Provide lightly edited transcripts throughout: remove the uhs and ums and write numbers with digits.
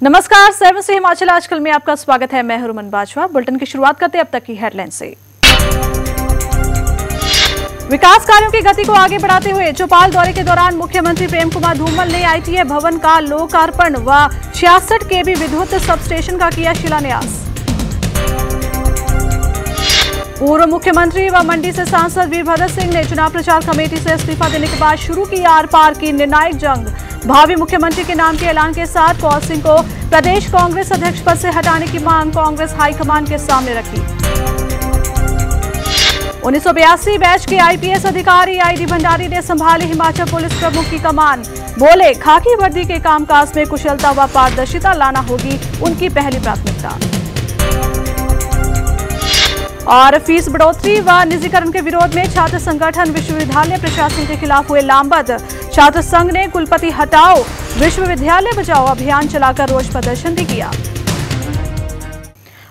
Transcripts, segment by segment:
नमस्कार, 7 से हिमाचल आजकल में आपका स्वागत है। मैं रुमन बाजवा। बुलेटिन की शुरुआत करते हैं अब तक की हेडलाइन से। विकास कार्यों की गति को आगे बढ़ाते हुए चौपाल दौरे के दौरान मुख्यमंत्री प्रेम कुमार धूमल ने आईटीआई भवन का लोकार्पण व 66 केवी विद्युत सबस्टेशन का किया शिलान्यास। पूर्व मुख्यमंत्री व मंडी से सांसद वीरभद्र सिंह ने चुनाव प्रचार कमेटी से इस्तीफा देने के बाद शुरू की आर पार की निर्णायक जंग। भावी मुख्यमंत्री के नाम के ऐलान के साथ कौल सिंह को प्रदेश कांग्रेस अध्यक्ष पद से हटाने की मांग कांग्रेस हाईकमान के सामने रखी। 1982 बैच के आईपीएस अधिकारी आईडी भंडारी ने संभाली हिमाचल पुलिस प्रमुख की कमान। बोले, खाकी वर्दी के कामकाज में कुशलता व पारदर्शिता लाना होगी उनकी पहली प्राथमिकता। और फीस बढ़ोतरी व निजीकरण के विरोध में छात्र संगठन विश्वविद्यालय प्रशासन के खिलाफ हुए लामबंद। छात्र संघ ने कुलपति हटाओ विश्वविद्यालय बचाओ अभियान चलाकर रोष प्रदर्शन भी किया।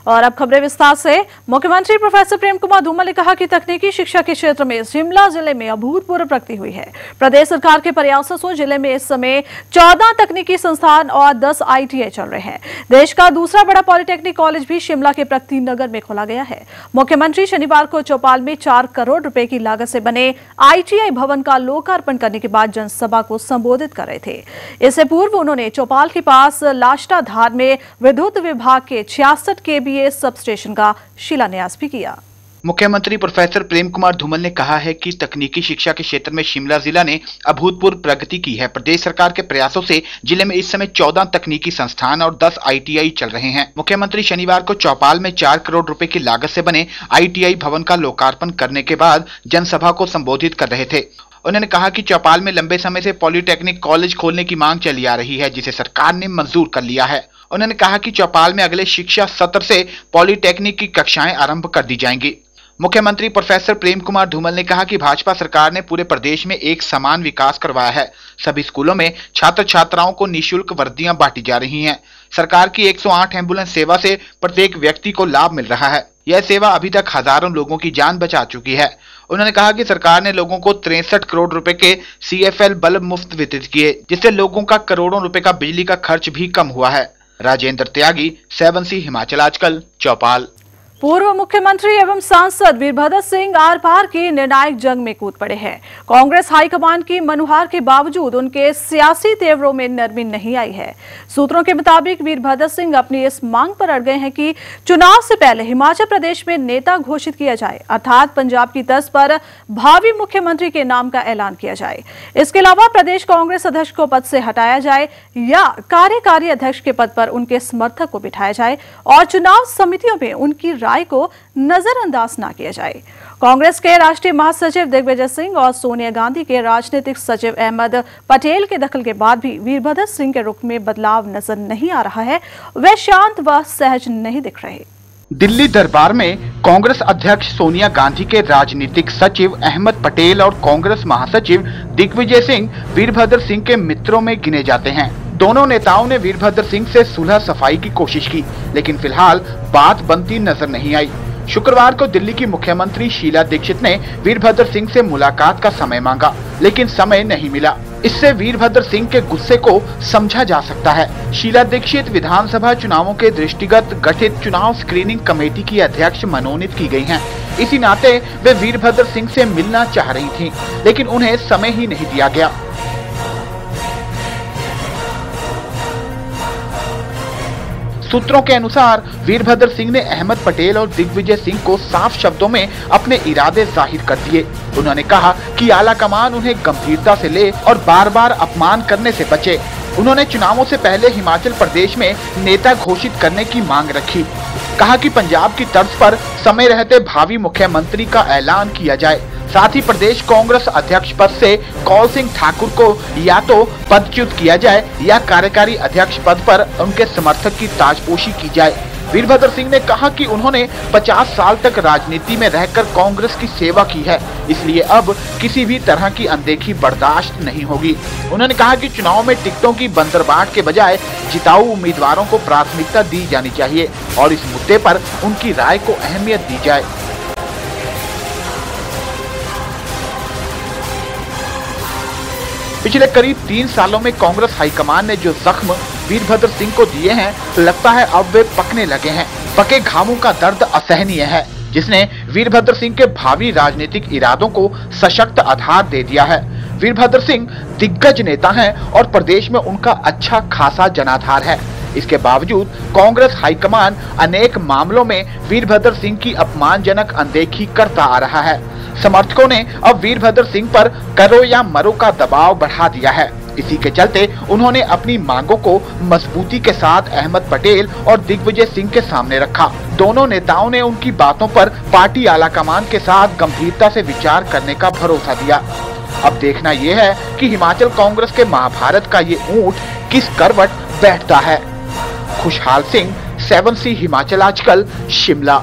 और अब खबरें विस्तार से। मुख्यमंत्री प्रोफेसर प्रेम कुमार धूमल ने कहा कि तकनीकी शिक्षा के क्षेत्र में शिमला जिले में अभूतपूर्व प्रगति हुई है। प्रदेश सरकार के प्रयासों से जिले में इस समय 14 तकनीकी संस्थान और 10 आईटीआई चल रहे हैं। देश का दूसरा बड़ा पॉलिटेक्निक कॉलेज भी शिमला के प्रगति नगर में खोला गया है। मुख्यमंत्री शनिवार को चौपाल में 4 करोड़ रुपए की लागत से बने आईटीआई भवन का लोकार्पण करने के बाद जनसभा को संबोधित कर रहे थे। इससे पूर्व उन्होंने चौपाल के पास लाष्टाधार में विद्युत विभाग के 66 केवी सब स्टेशन का शिलान्यास भी किया। मुख्यमंत्री प्रोफेसर प्रेम कुमार धूमल ने कहा है कि तकनीकी शिक्षा के क्षेत्र में शिमला जिला ने अभूतपूर्व प्रगति की है। प्रदेश सरकार के प्रयासों से जिले में इस समय 14 तकनीकी संस्थान और 10 आईटीआई चल रहे हैं। मुख्यमंत्री शनिवार को चौपाल में 4 करोड़ रुपए की लागत से बने आईटीआई भवन का लोकार्पण करने के बाद जनसभा को संबोधित कर रहे थे। उन्होंने कहा कि चौपाल में लंबे समय से पॉलिटेक्निक कॉलेज खोलने की मांग चली आ रही है, जिसे सरकार ने मंजूर कर लिया है। उन्होंने कहा कि चौपाल में अगले शिक्षा सत्र से पॉलिटेक्निक की कक्षाएं आरंभ कर दी जाएंगी। मुख्यमंत्री प्रोफेसर प्रेम कुमार धूमल ने कहा कि भाजपा सरकार ने पूरे प्रदेश में एक समान विकास करवाया है। सभी स्कूलों में छात्र छात्राओं को निःशुल्क वर्दियां बांटी जा रही हैं। सरकार की 108 एम्बुलेंस सेवा से प्रत्येक व्यक्ति को लाभ मिल रहा है। यह सेवा अभी तक हजारों लोगों की जान बचा चुकी है। उन्होंने कहा कि सरकार ने लोगों को 63 करोड़ रुपए के CFL बल्ब मुफ्त वितरित किए, जिससे लोगों का करोड़ों रुपए का बिजली का खर्च भी कम हुआ है। राजेंद्र त्यागी, 7 सी हिमाचल आजकल, चौपाल। पूर्व मुख्यमंत्री एवं सांसद वीरभद्र सिंह आर पार की निर्णायक जंग में कूद पड़े हैं। कांग्रेस हाईकमान की मनुहार के बावजूद उनके सियासी तेवरों में नरमी नहीं आई है। सूत्रों के मुताबिक वीरभद्र सिंह अपनी इस मांग पर अड़ गए हैं कि चुनाव से पहले हिमाचल प्रदेश में नेता घोषित किया जाए, अर्थात पंजाब की तर्ज पर भावी मुख्यमंत्री के नाम का ऐलान किया जाए। इसके अलावा प्रदेश कांग्रेस अध्यक्ष को पद से हटाया जाए या कार्यकारी अध्यक्ष के पद पर उनके समर्थक को बिठाया जाए और चुनाव समितियों में उनकी राय को नजरअंदाज न किया जाए। कांग्रेस के राष्ट्रीय महासचिव दिग्विजय सिंह और सोनिया गांधी के राजनीतिक सचिव अहमद पटेल के दखल के बाद भी वीरभद्र सिंह के रुख में बदलाव नजर नहीं आ रहा है। वे शांत व सहज नहीं दिख रहे। दिल्ली दरबार में कांग्रेस अध्यक्ष सोनिया गांधी के राजनीतिक सचिव अहमद पटेल और कांग्रेस महासचिव दिग्विजय सिंह वीरभद्र सिंह के मित्रों में गिने जाते हैं। दोनों नेताओं ने वीरभद्र सिंह से सुलह सफाई की कोशिश की, लेकिन फिलहाल बात बनती नजर नहीं आई। शुक्रवार को दिल्ली की मुख्यमंत्री शीला दीक्षित ने वीरभद्र सिंह से मुलाकात का समय मांगा, लेकिन समय नहीं मिला। इससे वीरभद्र सिंह के गुस्से को समझा जा सकता है। शीला दीक्षित विधानसभा चुनावों के दृष्टिगत गठित चुनाव स्क्रीनिंग कमेटी की अध्यक्ष मनोनीत की गई हैं। इसी नाते वे वीरभद्र सिंह से मिलना चाह रही थीं, लेकिन उन्हें समय ही नहीं दिया गया। सूत्रों के अनुसार वीरभद्र सिंह ने अहमद पटेल और दिग्विजय सिंह को साफ शब्दों में अपने इरादे जाहिर कर दिए। उन्होंने कहा कि आला कमान उन्हें गंभीरता से ले और बार बार अपमान करने से बचे। उन्होंने चुनावों से पहले हिमाचल प्रदेश में नेता घोषित करने की मांग रखी। कहा कि पंजाब की तर्ज पर समय रहते भावी मुख्यमंत्री का ऐलान किया जाए। साथ ही प्रदेश कांग्रेस अध्यक्ष पद से कौल सिंह ठाकुर को या तो पदच्युत किया जाए या कार्यकारी अध्यक्ष पद पर उनके समर्थक की ताजपोशी की जाए। वीरभद्र सिंह ने कहा कि उन्होंने 50 साल तक राजनीति में रहकर कांग्रेस की सेवा की है, इसलिए अब किसी भी तरह की अनदेखी बर्दाश्त नहीं होगी। उन्होंने कहा कि चुनाव में टिकटों की बंदरबाट के बजाय जिताऊ उम्मीदवारों को प्राथमिकता दी जानी चाहिए और इस मुद्दे पर उनकी राय को अहमियत दी जाए। पिछले करीब 3 सालों में कांग्रेस हाईकमान ने जो जख्म वीरभद्र सिंह को दिए हैं, लगता है अब वे पकने लगे हैं। पके घावों का दर्द असहनीय है, जिसने वीरभद्र सिंह के भावी राजनीतिक इरादों को सशक्त आधार दे दिया है। वीरभद्र सिंह दिग्गज नेता हैं और प्रदेश में उनका अच्छा खासा जनाधार है। इसके बावजूद कांग्रेस हाईकमान अनेक मामलों में वीरभद्र सिंह की अपमानजनक अनदेखी करता आ रहा है। समर्थकों ने अब वीरभद्र सिंह पर करो या मरो का दबाव बढ़ा दिया है। इसी के चलते उन्होंने अपनी मांगों को मजबूती के साथ अहमद पटेल और दिग्विजय सिंह के सामने रखा। दोनों नेताओं ने उनकी बातों पर पार्टी आलाकमान के साथ गंभीरता से विचार करने का भरोसा दिया। अब देखना यह है कि हिमाचल कांग्रेस के महाभारत का ये ऊंट किस करवट बैठता है। खुशहाल सिंह, 7C हिमाचल आजकल, शिमला।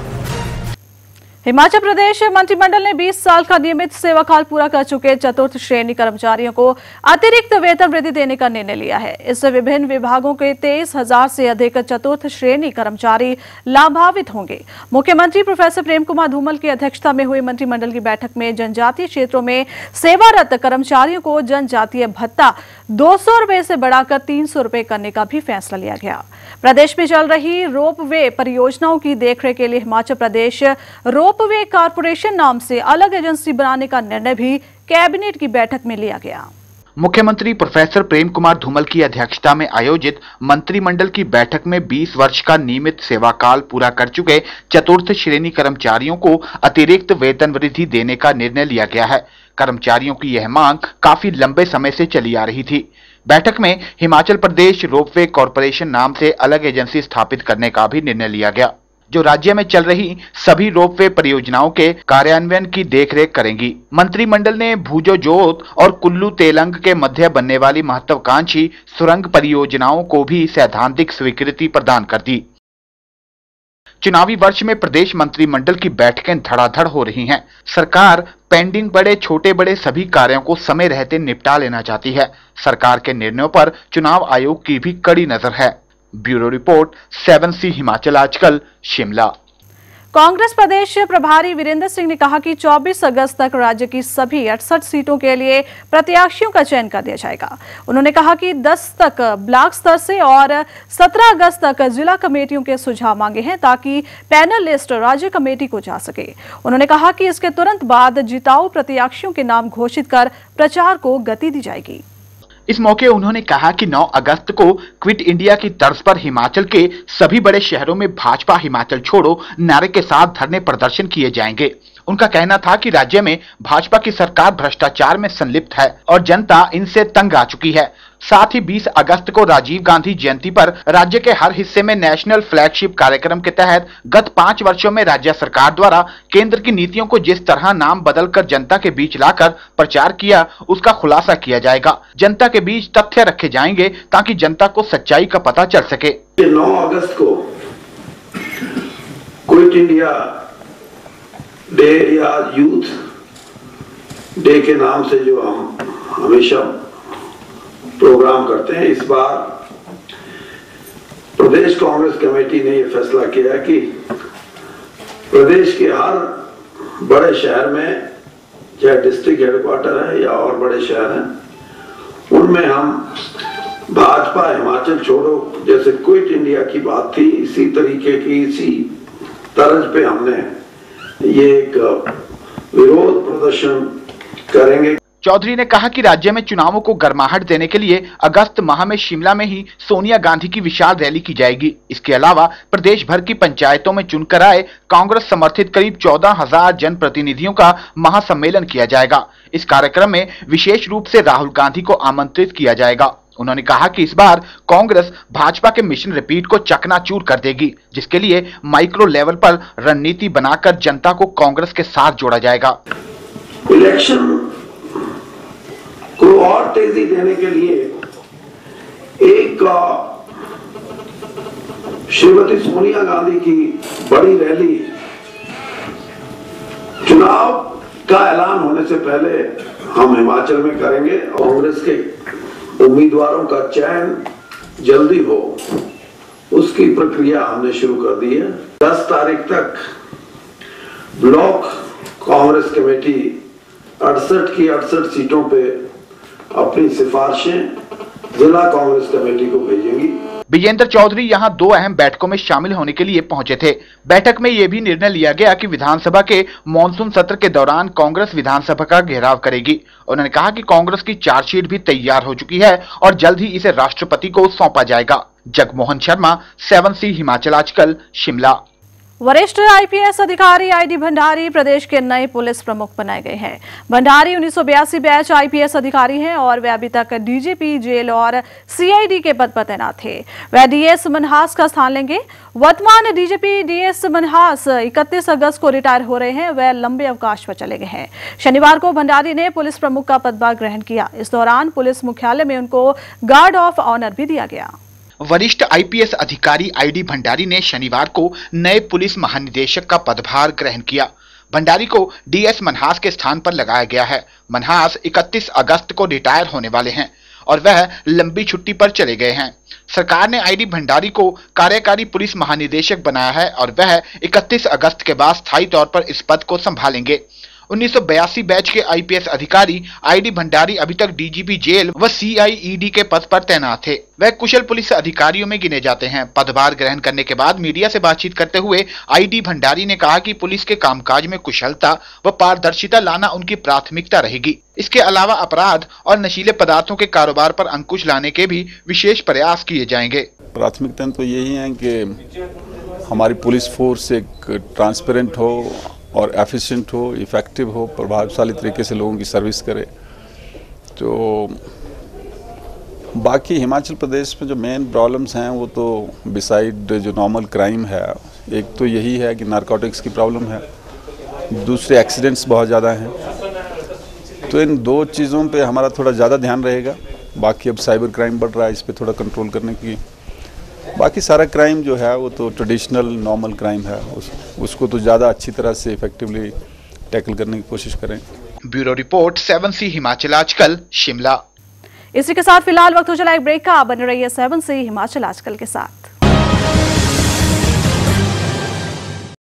हिमाचल प्रदेश मंत्रिमंडल ने 20 साल का नियमित सेवाकाल पूरा कर चुके चतुर्थ श्रेणी कर्मचारियों को अतिरिक्त वेतन वृद्धि देने का निर्णय लिया है। इससे विभिन्न विभागों के 23,000 से अधिक चतुर्थ श्रेणी कर्मचारी लाभान्वित होंगे। मुख्यमंत्री प्रोफेसर प्रेम कुमार धूमल की अध्यक्षता में हुई मंत्रिमंडल की बैठक में जनजातीय क्षेत्रों में सेवारत कर्मचारियों को जनजातीय भत्ता 200 रुपए से बढ़ाकर 300 रुपए करने का भी फैसला लिया गया। प्रदेश में चल रही रोपवे परियोजनाओं की देखरेख के लिए हिमाचल प्रदेश रोपवे कारपोरेशन नाम से अलग एजेंसी बनाने का निर्णय भी कैबिनेट की बैठक में लिया गया। मुख्यमंत्री प्रोफेसर प्रेम कुमार धूमल की अध्यक्षता में आयोजित मंत्रिमंडल की बैठक में 20 वर्ष का नियमित सेवाकाल पूरा कर चुके चतुर्थ श्रेणी कर्मचारियों को अतिरिक्त वेतन वृद्धि देने का निर्णय लिया गया है। कर्मचारियों की यह मांग काफी लंबे समय से चली आ रही थी। बैठक में हिमाचल प्रदेश रोपवे कॉरपोरेशन नाम से अलग एजेंसी स्थापित करने का भी निर्णय लिया गया, जो राज्य में चल रही सभी रोपवे परियोजनाओं के कार्यान्वयन की देखरेख करेंगी। मंत्रिमंडल ने भूजो जोत और कुल्लू तेलंग के मध्य बनने वाली महत्वाकांक्षी सुरंग परियोजनाओं को भी सैद्धांतिक स्वीकृति प्रदान कर दी। चुनावी वर्ष में प्रदेश मंत्रिमंडल की बैठकें धड़ाधड़ हो रही हैं। सरकार पेंडिंग बड़े छोटे बड़े सभी कार्यों को समय रहते निपटा लेना चाहती है। सरकार के निर्णयों पर चुनाव आयोग की भी कड़ी नजर है। ब्यूरो रिपोर्ट, 7C हिमाचल आजकल, शिमला। कांग्रेस प्रदेश प्रभारी वीरेंद्र सिंह ने कहा कि 24 अगस्त तक राज्य की सभी 68 सीटों के लिए प्रत्याशियों का चयन कर दिया जाएगा। उन्होंने कहा कि 10 तक ब्लॉक स्तर से और 17 अगस्त तक जिला कमेटियों के सुझाव मांगे हैं ताकि पैनल लिस्ट राज्य कमेटी को जा सके। उन्होंने कहा कि इसके तुरंत बाद जिताऊ प्रत्याशियों के नाम घोषित कर प्रचार को गति दी जाएगी। इस मौके उन्होंने कहा कि 9 अगस्त को क्विट इंडिया की तर्ज पर हिमाचल के सभी बड़े शहरों में भाजपा हिमाचल छोड़ो नारे के साथ धरने प्रदर्शन किए जाएंगे। उनका कहना था कि राज्य में भाजपा की सरकार भ्रष्टाचार में संलिप्त है और जनता इनसे तंग आ चुकी है। साथ ही 20 अगस्त को राजीव गांधी जयंती पर राज्य के हर हिस्से में नेशनल फ्लैगशिप कार्यक्रम के तहत गत 5 वर्षों में राज्य सरकार द्वारा केंद्र की नीतियों को जिस तरह नाम बदलकर जनता के बीच लाकर प्रचार किया, उसका खुलासा किया जाएगा। जनता के बीच तथ्य रखे जाएंगे ताकि जनता को सच्चाई का पता चल सके। 9 अगस्त को क्विट इंडिया डे या यूथ डे के नाम से जो हम हमेशा प्रोग्राम करते हैं, इस बार प्रदेश कांग्रेस कमेटी ने यह फैसला किया कि प्रदेश के हर बड़े शहर में, चाहे डिस्ट्रिक्ट हेडक्वार्टर है या और बड़े शहर हैं, उनमें हम भाजपा हिमाचल छोड़ो, जैसे क्विट इंडिया की बात थी, इसी तरीके की इसी तर्ज पे हमने ये एक विरोध प्रदर्शन करेंगे। चौधरी ने कहा कि राज्य में चुनावों को गर्माहट देने के लिए अगस्त माह में शिमला में ही सोनिया गांधी की विशाल रैली की जाएगी। इसके अलावा प्रदेश भर की पंचायतों में चुनकर आए कांग्रेस समर्थित करीब 14,000 जनप्रतिनिधियों का महासम्मेलन किया जाएगा। इस कार्यक्रम में विशेष रूप से राहुल गांधी को आमंत्रित किया जाएगा। उन्होंने कहा कि इस बार कांग्रेस भाजपा के मिशन रिपीट को चकनाचूर कर देगी, जिसके लिए माइक्रो लेवल पर रणनीति बनाकर जनता को कांग्रेस के साथ जोड़ा जाएगा। इलेक्शन को और तेजी देने के लिए एक श्रीमती सोनिया गांधी की बड़ी रैली चुनाव का ऐलान होने से पहले हम हिमाचल में करेंगे। कांग्रेस के उम्मीदवारों का चयन जल्दी हो, उसकी प्रक्रिया हमने शुरू कर दी है। 10 तारीख तक ब्लॉक कांग्रेस कमेटी 68 की 68 सीटों पे अपनी सिफारिशें जिला कांग्रेस कमेटी को भेजेंगी। विजेंद्र चौधरी यहां 2 अहम बैठकों में शामिल होने के लिए पहुंचे थे। बैठक में यह भी निर्णय लिया गया कि विधानसभा के मॉनसून सत्र के दौरान कांग्रेस विधानसभा का घेराव करेगी। उन्होंने कहा कि कांग्रेस की चार्जशीट भी तैयार हो चुकी है और जल्द ही इसे राष्ट्रपति को सौंपा जाएगा। जगमोहन शर्मा, 7C हिमाचल आजकल, शिमला। वरिष्ठ आईपीएस अधिकारी आईडी भंडारी प्रदेश के नए पुलिस प्रमुख बनाए गए हैं। भंडारी 1982 बैच आईपीएस अधिकारी हैं और वे अभी तक डीजीपी जेल और सीआईडी के पद पर तैनात थे। वे डीएस मनहास का स्थान लेंगे। वर्तमान डीजीपी डीएस मनहास 31 अगस्त को रिटायर हो रहे हैं। वे लंबे अवकाश पर चले गए हैं। शनिवार को भंडारी ने पुलिस प्रमुख का पदभार ग्रहण किया। इस दौरान पुलिस मुख्यालय में उनको गार्ड ऑफ ऑनर भी दिया गया। वरिष्ठ आईपीएस अधिकारी आईडी भंडारी ने शनिवार को नए पुलिस महानिदेशक का पदभार ग्रहण किया। भंडारी को डीएस मनहास के स्थान पर लगाया गया है। मनहास 31 अगस्त को रिटायर होने वाले हैं और वह लंबी छुट्टी पर चले गए हैं। सरकार ने आईडी भंडारी को कार्यकारी पुलिस महानिदेशक बनाया है और वह 31 अगस्त के बाद स्थायी तौर पर इस पद को संभालेंगे। 1982 बैच के आईपीएस अधिकारी आईडी भंडारी अभी तक डीजीपी जेल व सीआईईडी के पद पर तैनात थे। वह कुशल पुलिस अधिकारियों में गिने जाते हैं। पदभार ग्रहण करने के बाद मीडिया से बातचीत करते हुए आईडी भंडारी ने कहा कि पुलिस के कामकाज में कुशलता व पारदर्शिता लाना उनकी प्राथमिकता रहेगी। इसके अलावा अपराध और नशीले पदार्थों के कारोबार पर अंकुश लाने के भी विशेष प्रयास किए जाएंगे। प्राथमिकता तो यही है कि हमारी पुलिस फोर्स एक ट्रांसपेरेंट हो और एफिशिएंट हो, इफ़ेक्टिव हो, प्रभावशाली तरीके से लोगों की सर्विस करे। तो बाकी हिमाचल प्रदेश में जो मेन प्रॉब्लम्स हैं वो तो बिसाइड जो नॉर्मल क्राइम है, एक तो यही है कि नारकोटिक्स की प्रॉब्लम है, दूसरे एक्सीडेंट्स बहुत ज़्यादा हैं। तो इन 2 चीज़ों पे हमारा थोड़ा ज़्यादा ध्यान रहेगा। बाकी अब साइबर क्राइम बढ़ रहा है, इस पर थोड़ा कंट्रोल करने की। बाकी सारा क्राइम जो है वो तो ट्रेडिशनल नॉर्मल क्राइम है, उसको तो ज़्यादा अच्छी तरह से इफेक्टिवली टैकल करने की कोशिश करें। ब्यूरो रिपोर्ट, 7C हिमाचल आजकल, शिमला। इसी के साथ फिलहाल वक्त हो चला एक ब्रेक का। बने रहिए 7C हिमाचल आजकल के साथ।